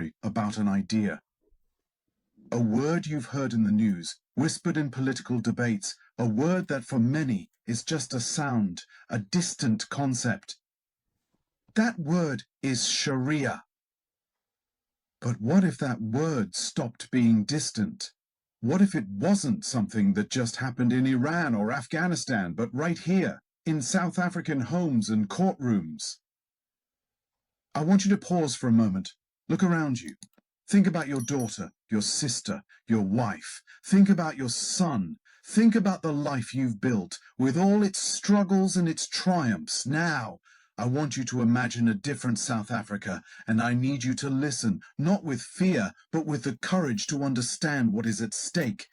story about an idea. A word you've heard in the news, whispered in political debates, a word that for many is just a sound, a distant concept. That word is Sharia. But what if that word stopped being distant? What if it wasn't something that just happened in Iran or Afghanistan, but right here, in South African homes and courtrooms? I want you to pause for a moment. Look around you. Think about your daughter, your sister, your wife. Think about your son. Think about the life you've built, with all its struggles and its triumphs. Now, I want you to imagine a different South Africa, and I need you to listen, not with fear, but with the courage to understand what is at stake.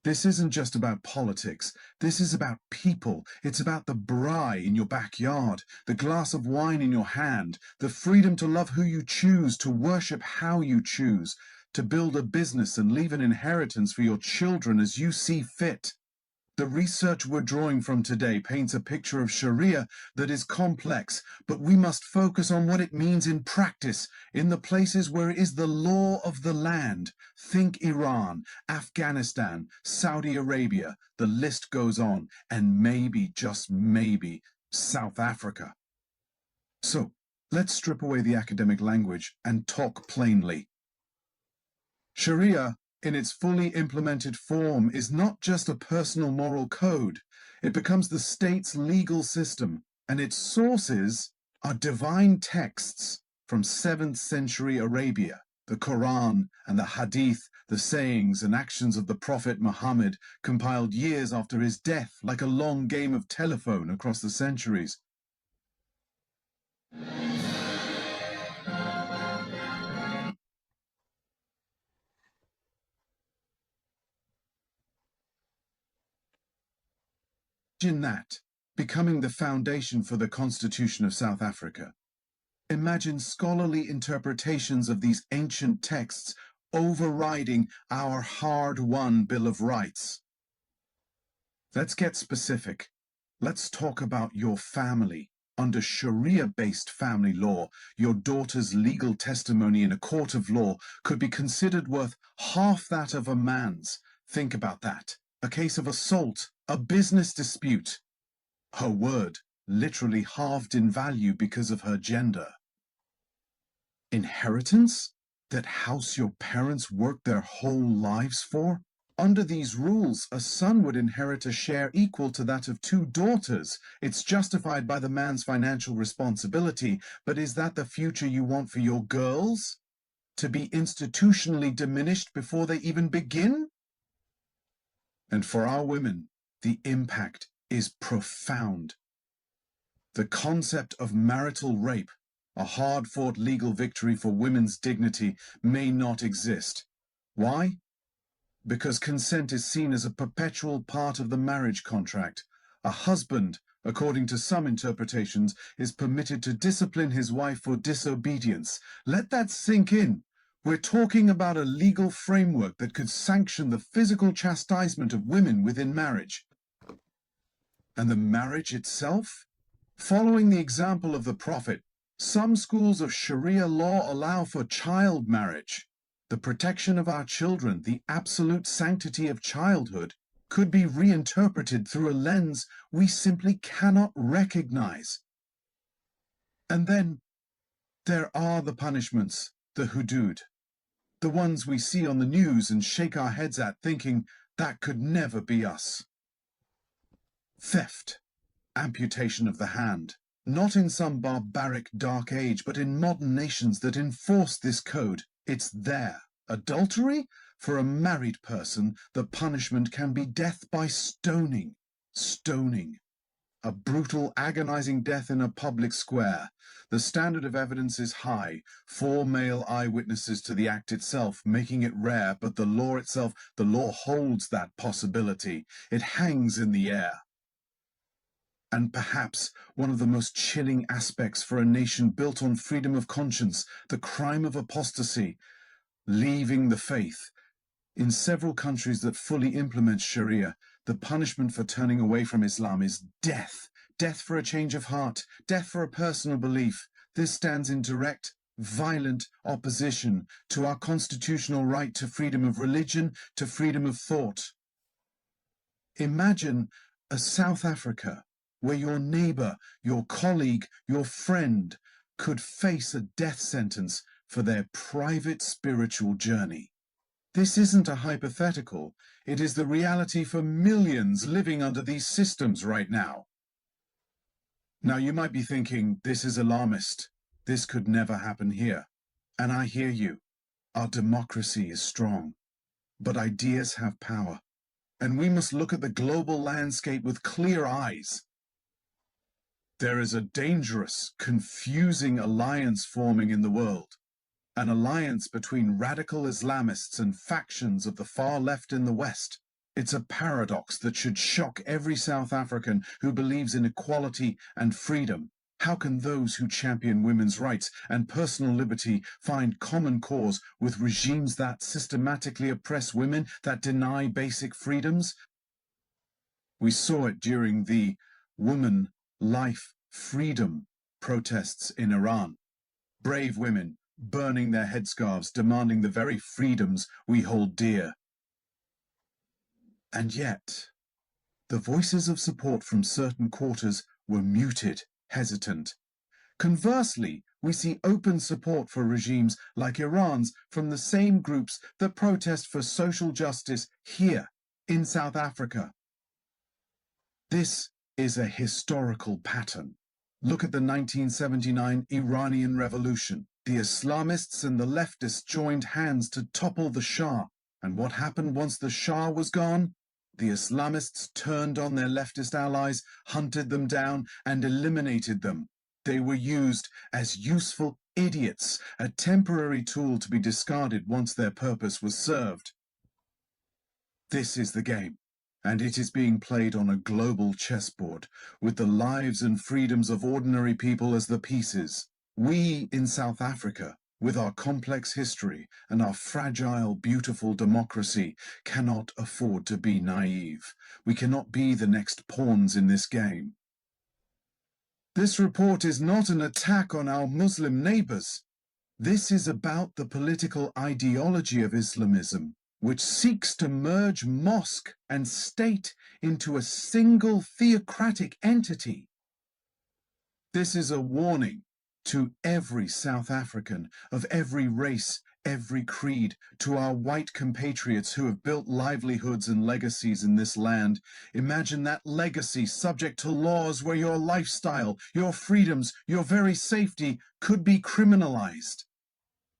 This isn't just about politics. This is about people. It's about the braai in your backyard, the glass of wine in your hand, the freedom to love who you choose, to worship how you choose, to build a business and leave an inheritance for your children as you see fit. The research we're drawing from today paints a picture of Sharia that is complex, but we must focus on what it means in practice, in the places where it is the law of the land. Think Iran, Afghanistan, Saudi Arabia, the list goes on, and maybe, just maybe, South Africa. So, let's strip away the academic language and talk plainly. Sharia, in its fully implemented form, is not just a personal moral code. It becomes the state's legal system, and its sources are divine texts from 7th century Arabia, the Quran and the Hadith, the sayings and actions of the Prophet Muhammad, compiled years after his death, like a long game of telephone across the centuries. Imagine that becoming the foundation for the Constitution of South Africa. Imagine scholarly interpretations of these ancient texts overriding our hard-won Bill of Rights. Let's get specific. Let's talk about your family. Under Sharia-based family law, your daughter's legal testimony in a court of law could be considered worth half that of a man's. Think about that. A case of assault, a business dispute. Her word literally halved in value because of her gender. Inheritance? That house your parents worked their whole lives for? Under these rules, a son would inherit a share equal to that of 2 daughters. It's justified by the man's financial responsibility, but is that the future you want for your girls? To be institutionally diminished before they even begin? And for our women, the impact is profound. The concept of marital rape, a hard-fought legal victory for women's dignity, may not exist. Why? Because consent is seen as a perpetual part of the marriage contract. A husband, according to some interpretations, is permitted to discipline his wife for disobedience. Let that sink in. We're talking about a legal framework that could sanction the physical chastisement of women within marriage. And the marriage itself? Following the example of the Prophet, some schools of Sharia law allow for child marriage. The protection of our children, the absolute sanctity of childhood, could be reinterpreted through a lens we simply cannot recognize. And then there are the punishments, the hudud. The ones we see on the news and shake our heads at, thinking that could never be us. Theft, amputation of the hand, not in some barbaric dark age, but in modern nations that enforce this code. It's there. Adultery? For a married person, the punishment can be death by stoning. Stoning. A brutal, agonizing death in a public square. The standard of evidence is high. 4 male eyewitnesses to the act itself, making it rare, but the law itself, the law holds that possibility. It hangs in the air. And perhaps one of the most chilling aspects for a nation built on freedom of conscience, the crime of apostasy, leaving the faith. In several countries that fully implement Sharia, the punishment for turning away from Islam is death. Death for a change of heart, death for a personal belief. This stands in direct, violent opposition to our constitutional right to freedom of religion, to freedom of thought. Imagine a South Africa where your neighbor, your colleague, your friend could face a death sentence for their private spiritual journey. This isn't a hypothetical. It is the reality for millions living under these systems right now. Now, you might be thinking, this is alarmist. This could never happen here. And I hear you. Our democracy is strong. But ideas have power. And we must look at the global landscape with clear eyes. There is a dangerous, confusing alliance forming in the world. An alliance between radical Islamists and factions of the far left in the West. It's a paradox that should shock every South African who believes in equality and freedom. How can those who champion women's rights and personal liberty find common cause with regimes that systematically oppress women, that deny basic freedoms? We saw it during the Woman, Life, Freedom protests in Iran. Brave women burning their headscarves, demanding the very freedoms we hold dear. And yet, the voices of support from certain quarters were muted, hesitant. Conversely, we see open support for regimes like Iran's from the same groups that protest for social justice here in South Africa. This is a historical pattern. Look at the 1979 Iranian Revolution. The Islamists and the leftists joined hands to topple the Shah. And what happened once the Shah was gone? The Islamists turned on their leftist allies, hunted them down, and eliminated them. They were used as useful idiots, a temporary tool to be discarded once their purpose was served. This is the game, and it is being played on a global chessboard, with the lives and freedoms of ordinary people as the pieces. We in South Africa, with our complex history and our fragile, beautiful democracy, cannot afford to be naive. We cannot be the next pawns in this game. This report is not an attack on our Muslim neighbors. This is about the political ideology of Islamism, which seeks to merge mosque and state into a single theocratic entity. This is a warning to every South African of every race, every creed, to our white compatriots who have built livelihoods and legacies in this land. Imagine that legacy subject to laws where your lifestyle, your freedoms, your very safety could be criminalized.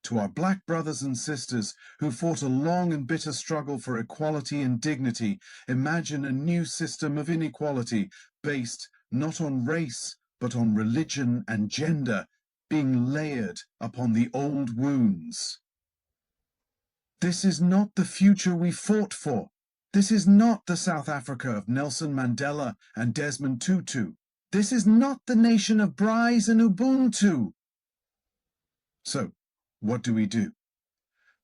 To our black brothers and sisters who fought a long and bitter struggle for equality and dignity, imagine a new system of inequality based not on race, but on religion and gender, being layered upon the old wounds. This is not the future we fought for. This is not the South Africa of Nelson Mandela and Desmond Tutu. This is not the nation of Bryce and Ubuntu. So, what do?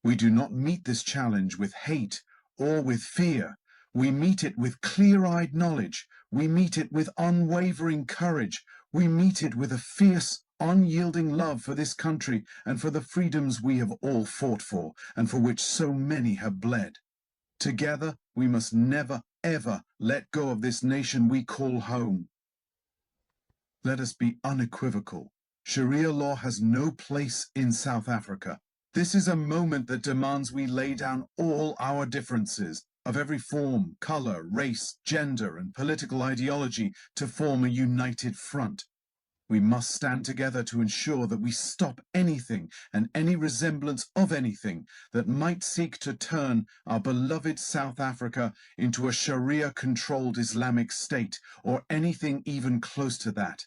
We do not meet this challenge with hate or with fear. We meet it with clear-eyed knowledge. We meet it with unwavering courage. We meet it with a fierce, unyielding love for this country and for the freedoms we have all fought for and for which so many have bled. Together, we must never, ever let go of this nation we call home. Let us be unequivocal. Sharia law has no place in South Africa. This is a moment that demands we lay down all our differences of every form, color, race, gender, and political ideology to form a united front. We must stand together to ensure that we stop anything and any resemblance of anything that might seek to turn our beloved South Africa into a Sharia-controlled Islamic state or anything even close to that.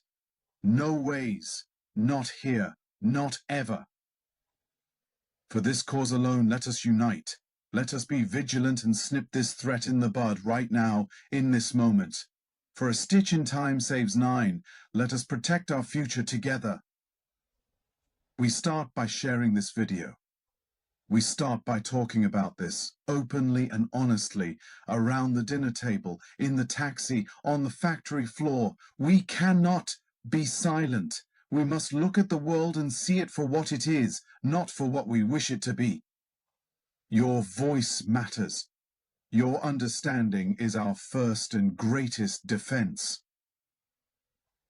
No ways, not here, not ever. For this cause alone, let us unite. Let us be vigilant and snip this threat in the bud right now, in this moment. For a stitch in time saves 9. Let us protect our future together. We start by sharing this video. We start by talking about this openly and honestly around the dinner table, in the taxi, on the factory floor. We cannot be silent. We must look at the world and see it for what it is, not for what we wish it to be. Your voice matters. Your understanding is our first and greatest defense.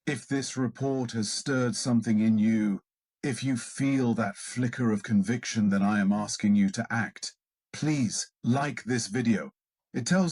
If this report has stirred something in you, if you feel that flicker of conviction that I am asking you to act, please like this video. It tells